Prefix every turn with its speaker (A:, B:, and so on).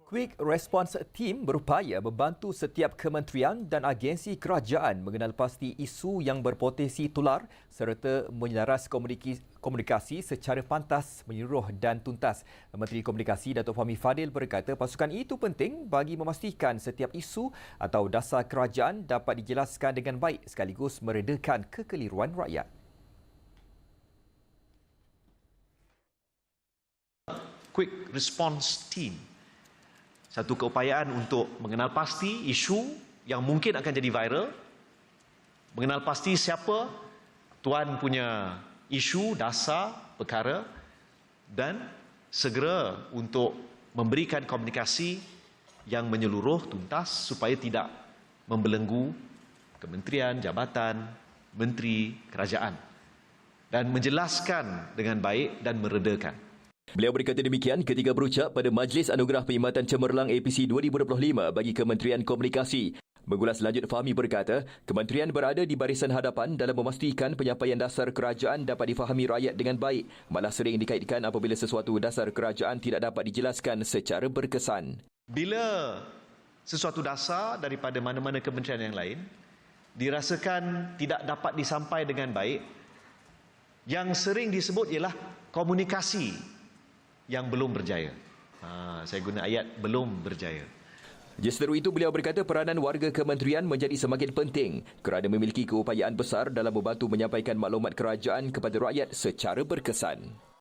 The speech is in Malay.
A: Quick Response Team berupaya membantu setiap kementerian dan agensi kerajaan mengenal pasti isu yang berpotensi tular serta menyelaras komunikasi secara pantas, menyeluruh dan tuntas. Menteri Komunikasi Datuk Fahmi Fadil berkata pasukan itu penting bagi memastikan setiap isu atau dasar kerajaan dapat dijelaskan dengan baik sekaligus meredakan kekeliruan rakyat.
B: Quick Response Team, satu keupayaan untuk mengenal pasti isu yang mungkin akan jadi viral, mengenal pasti siapa tuan punya isu, dasar, perkara dan segera untuk memberikan komunikasi yang menyeluruh, tuntas supaya tidak membelenggu kementerian, jabatan, menteri, kerajaan dan menjelaskan dengan baik dan meredakan.
A: Beliau berkata demikian ketika berucap pada Majlis Anugerah Perkhidmatan Cemerlang APC 2025 bagi Kementerian Komunikasi. Mengulas lanjut, Fahmi berkata, kementerian berada di barisan hadapan dalam memastikan penyampaian dasar kerajaan dapat difahami rakyat dengan baik, malah sering dikaitkan apabila sesuatu dasar kerajaan tidak dapat dijelaskan secara berkesan.
B: Bila sesuatu dasar daripada mana-mana kementerian yang lain dirasakan tidak dapat disampaikan dengan baik, yang sering disebut ialah komunikasi yang belum berjaya. Saya guna ayat belum berjaya.
A: Justeru itu, beliau berkata peranan warga kementerian menjadi semakin penting kerana memiliki keupayaan besar dalam membantu menyampaikan maklumat kerajaan kepada rakyat secara berkesan.